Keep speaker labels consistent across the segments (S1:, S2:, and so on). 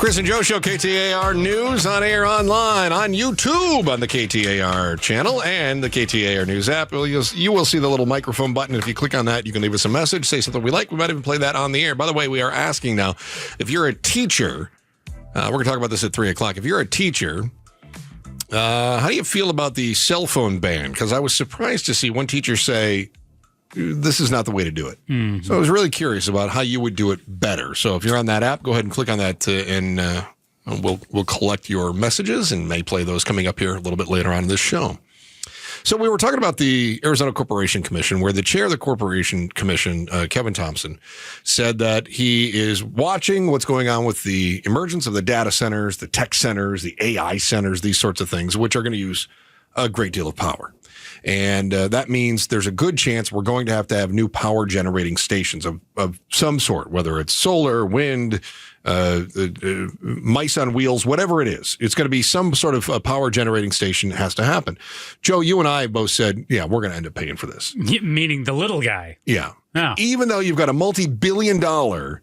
S1: Chris and Joe Show, KTAR News, on air, online, on YouTube, on the KTAR channel and the KTAR News app. You will see the little microphone button. If you click on that, you can leave us a message, say something we like. We might even play that on the air. By the way, we are asking now, if you're a teacher, we're going to talk about this at 3 o'clock. If you're a teacher, how do you feel about the cell phone ban? Because I was surprised to see one teacher say, this is not the way to do it. Mm-hmm. So I was really curious about how you would do it better. So if you're on that app, go ahead and click on that, and we'll collect your messages and may play those coming up here a little bit later on in this show. So we were talking about the Arizona Corporation Commission, where the chair of the Corporation Commission, Kevin Thompson, said that he is watching what's going on with the emergence of the data centers, the tech centers, the AI centers, these sorts of things, which are going to use a great deal of power. And that means there's a good chance we're going to have new power generating stations of some sort, whether it's solar, wind, mice on wheels, whatever it is. It's going to be some sort of a power generating station has to happen. Joe, you and I both said, yeah, we're going to end up paying for this.
S2: Meaning the little guy.
S1: Yeah.
S2: Oh.
S1: Even though you've got a multi-billion-dollar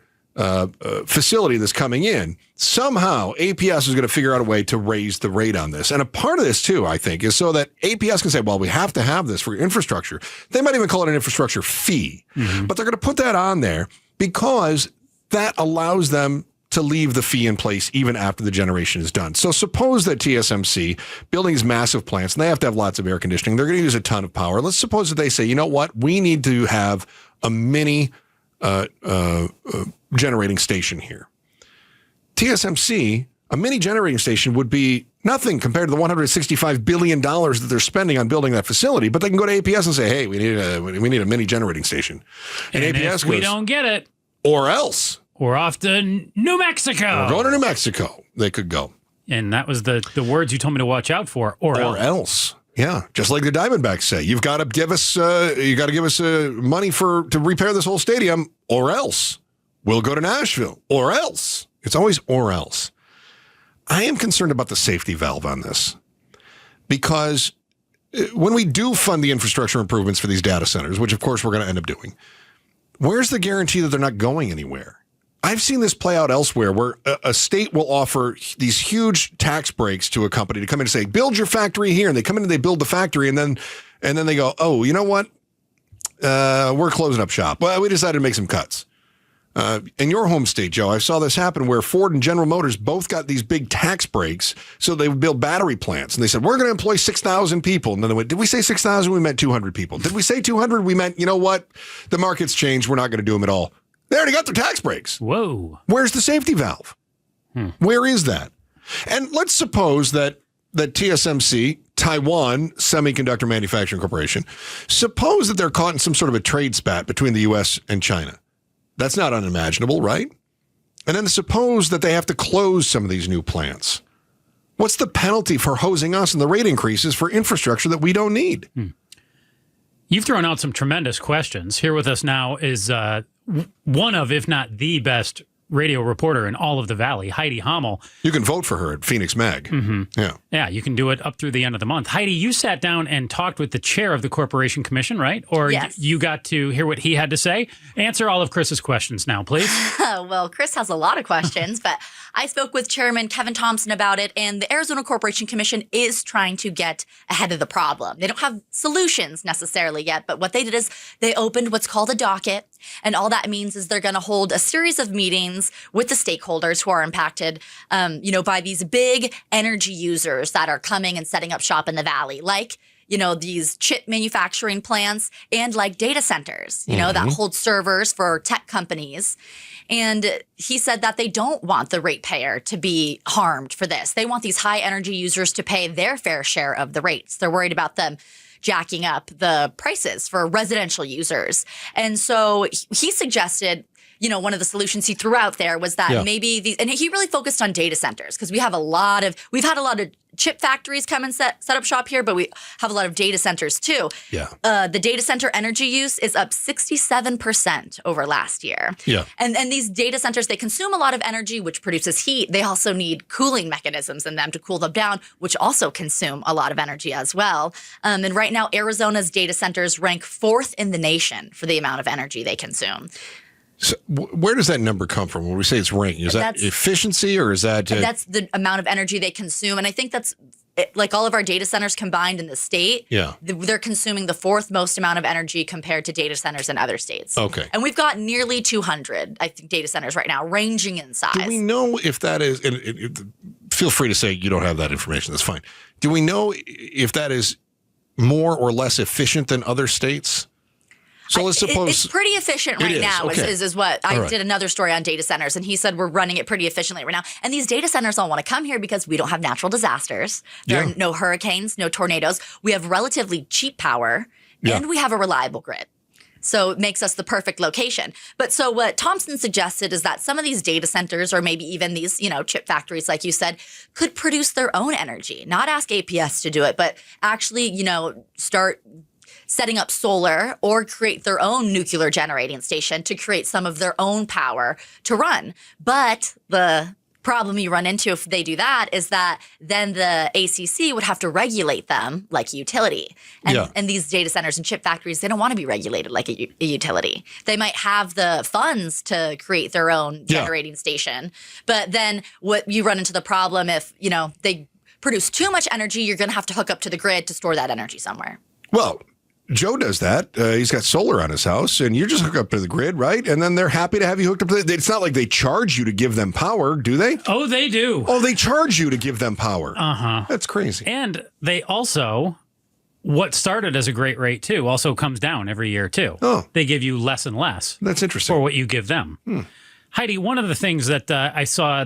S1: facility that's coming in, somehow APS is going to figure out a way to raise the rate on this. And a part of this, too, I think, is so that APS can say, well, we have to have this for infrastructure. They might even call it an infrastructure fee. Mm-hmm. But they're going to put that on there because that allows them to leave the fee in place even after the generation is done. So suppose that TSMC, building these massive plants, and they have to have lots of air conditioning, they're going to use a ton of power. Let's suppose that they say, you know what, we need to have a mini generating station here. TSMC, a mini generating station would be nothing compared to the $165 billion that they're spending on building that facility. But they can go to APS and say, hey, we need a mini generating station.
S2: And APS if we don't get it,
S1: or else
S2: we're off to New Mexico.
S1: We're going to New Mexico. They could go.
S2: And that was the words you told me to watch out for. Or else.
S1: Yeah, just like the Diamondbacks say, you've got to give us money to repair this whole stadium, or else we'll go to Nashville, or else. It's always or else. I am concerned about the safety valve on this, because when we do fund the infrastructure improvements for these data centers, which of course we're going to end up doing, where's the guarantee that they're not going anywhere? I've seen this play out elsewhere where a state will offer these huge tax breaks to a company to come in and say, build your factory here. And they come in and they build the factory. And then they go, oh, you know what? We're closing up shop. Well, we decided to make some cuts. In your home state, Joe, I saw this happen where Ford and General Motors both got these big tax breaks. So they would build battery plants. And they said, we're going to employ 6,000 people. And then they went, did we say 6,000? We meant 200 people. Did we say 200? We meant, you know what? The market's changed. We're not going to do them at all. They already got their tax breaks.
S2: Whoa.
S1: Where's the safety valve? Where is that? And let's suppose that TSMC, Taiwan Semiconductor Manufacturing Corporation, suppose that they're caught in some sort of a trade spat between the U.S. and China. That's not unimaginable, right? And then suppose that they have to close some of these new plants. What's the penalty for hosing us and the rate increases for infrastructure that we don't need?
S2: You've thrown out some tremendous questions. Here with us now is one of, if not the best radio reporter in all of the Valley, Heidi Hommel.
S1: You can vote for her at Phoenix Mag. Mm-hmm.
S2: Yeah, you can do it up through the end of the month. Heidi, you sat down and talked with the chair of the Corporation Commission, right? Or
S3: yes.
S2: You got to hear what he had to say? Answer all of Chris's questions now, please.
S3: Well, Chris has a lot of questions, but I spoke with Chairman Kevin Thompson about it, and the Arizona Corporation Commission is trying to get ahead of the problem. They don't have solutions necessarily yet, but what they did is they opened what's called a docket, and all that means is they're going to hold a series of meetings with the stakeholders who are impacted, by these big energy users that are coming and setting up shop in the Valley, like, these chip manufacturing plants and like data centers, that hold servers for tech companies. And he said that they don't want the ratepayer to be harmed for this. They want these high energy users to pay their fair share of the rates. They're worried about them jacking up the prices for residential users. And so he suggested, one of the solutions he threw out there was that maybe these, and he really focused on data centers because we've had a lot of chip factories come and set up shop here, but we have a lot of data centers too.
S1: Yeah.
S3: The data center energy use is up 67% over last year.
S1: Yeah.
S3: And these data centers, they consume a lot of energy, which produces heat. They also need cooling mechanisms in them to cool them down, which also consume a lot of energy as well. And right now, Arizona's data centers rank 4th in the nation for the amount of energy they consume.
S1: So where does that number come from when we say it's ranking? Is that efficiency or is that...
S3: That's the amount of energy they consume. And I think that's like all of our data centers combined in the state.
S1: Yeah.
S3: They're consuming the fourth most amount of energy compared to data centers in other states.
S1: Okay.
S3: And we've got nearly 200, I think, data centers right now, ranging in size.
S1: Do we know if that is... feel free to say you don't have that information. That's fine. Do we know if that is more or less efficient than other states? So let's suppose
S3: it's pretty efficient right now.
S1: Okay.
S3: Is what I did another story on data centers, and he said we're running it pretty efficiently right now. And these data centers all want to come here because we don't have natural disasters. There are no hurricanes, no tornadoes. We have relatively cheap power, and we have a reliable grid. So it makes us the perfect location. But so what Thompson suggested is that some of these data centers, or maybe even these, chip factories, like you said, could produce their own energy. Not ask APS to do it, but actually, start setting up solar or create their own nuclear generating station to create some of their own power to run. But the problem you run into if they do that is that then the ACC would have to regulate them like a utility. And these data centers and chip factories, they don't want to be regulated like a utility. They might have the funds to create their own generating station. But then what you run into the problem if, they produce too much energy, you're going to have to hook up to the grid to store that energy somewhere.
S1: Well, Joe does that. He's got solar on his house, and you just hook up to the grid, right? And then they're happy to have you hooked up to it. It's not like they charge you to give them power, do they?
S2: Oh, they do.
S1: Oh, they charge you to give them power.
S2: Uh-huh.
S1: That's crazy.
S2: And they also, what started as a great rate, too, also comes down every year, too.
S1: Oh.
S2: They give you less and less.
S1: That's interesting.
S2: For what you give them. Heidi, one of the things that I saw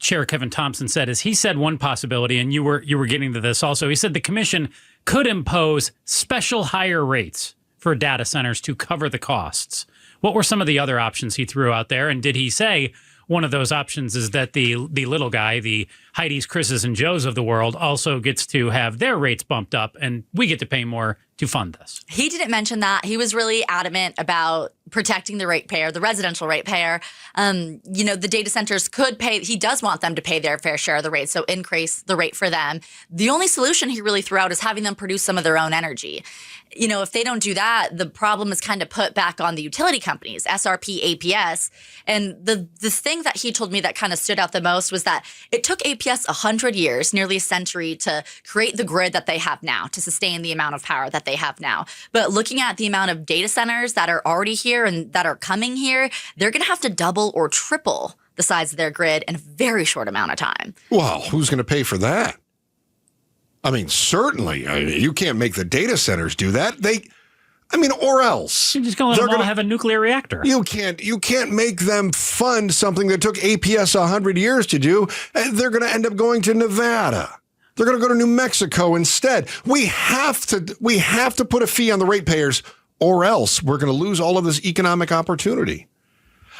S2: Chair Kevin Thompson said is he said one possibility, and you were getting to this also. He said the commission could impose special higher rates for data centers to cover the costs. What were some of the other options he threw out there? And did he say one of those options is that the little guy, the Heidis, Chris's, and Joes of the world also gets to have their rates bumped up and we get to pay more to fund this?
S3: He didn't mention that. He was really adamant about protecting the ratepayer, the residential ratepayer. The data centers could pay. He does want them to pay their fair share of the rate, so increase the rate for them. The only solution he really threw out is having them produce some of their own energy. If they don't do that, the problem is kind of put back on the utility companies, SRP, APS. And the thing that he told me that kind of stood out the most was that it took APS 100 years, nearly a century, to create the grid that they have now, to sustain the amount of power that they have now. But looking at the amount of data centers that are already here and that are coming here, they're going to have to double or triple the size of their grid in a very short amount of time.
S1: Well, who's going to pay for that? I mean, certainly. You can't make the data centers do that. Or else.
S2: You're just going to let them all have a nuclear reactor.
S1: You can't make them fund something that took APS 100 years to do. And they're going to end up going to Nevada. They're going to go to New Mexico instead. We have to put a fee on the ratepayers, or else we're going to lose all of this economic opportunity.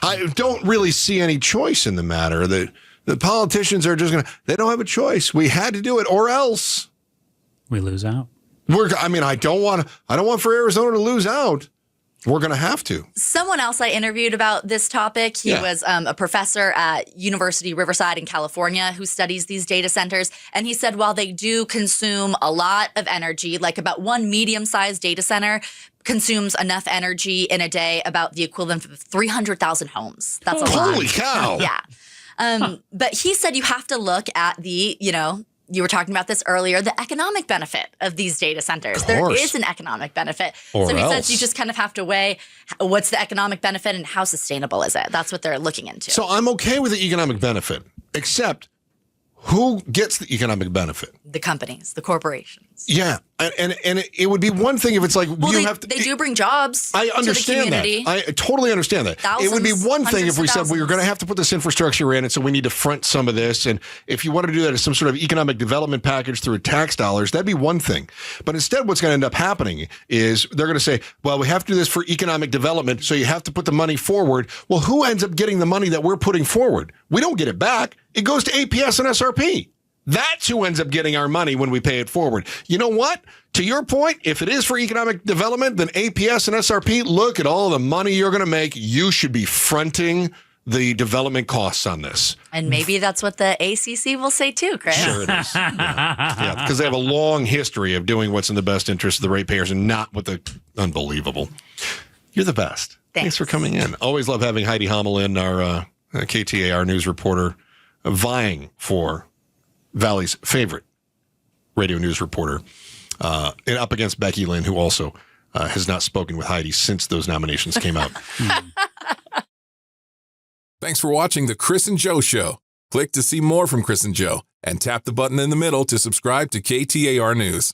S1: I don't really see any choice in the matter. The politicians are just they don't have a choice. We had to do it, or else
S2: we lose out.
S1: I don't want for Arizona to lose out. We're going to have to.
S3: Someone else I interviewed about this topic, he was a professor at University Riverside in California who studies these data centers. And he said while they do consume a lot of energy, like about one medium-sized data center consumes enough energy in a day, about the equivalent of 300,000 homes. That's a lot.
S1: Holy cow.
S3: Yeah. But he said you have to look at the, you were talking about this earlier, the economic benefit of these data centers. There is an economic benefit. So he says you just kind of have to weigh what's the economic benefit and how sustainable is it. That's what they're looking into.
S1: So I'm okay with the economic benefit, except who gets the economic benefit?
S3: The companies, the corporations.
S1: Yeah. And it would be one thing if it's like
S3: they do bring jobs.
S1: I understand
S3: to the community.
S1: that. I totally understand that.
S3: Thousands,
S1: it would be one thing if we said we were going to
S3: thousands.
S1: have to put this infrastructure in, and so we need to front some of this. And if you want to do that as some sort of economic development package through tax dollars, that'd be one thing. But instead, what's going to end up happening is they're going to say, well, we have to do this for economic development, so you have to put the money forward. Well, who ends up getting the money that we're putting forward? We don't get it back. It goes to APS and SRP. That's who ends up getting our money when we pay it forward. You know what? To your point, if it is for economic development, then APS and SRP, look at all the money you're going to make. You should be fronting the development costs on this.
S3: And maybe that's what the ACC will say too, Chris.
S1: Sure it is. Yeah, because they have a long history of doing what's in the best interest of the ratepayers and not what the unbelievable. You're the best. Thanks for coming in. Always love having Heidi Hommel in, our KTAR news reporter, vying for Valley's favorite radio news reporter, and up against Becky Lynn, who also has not spoken with Heidi since those nominations came out.
S4: Thanks for watching The Chris and Joe Show. Click to see more from Chris and Joe and tap the button in the middle to subscribe to KTAR News.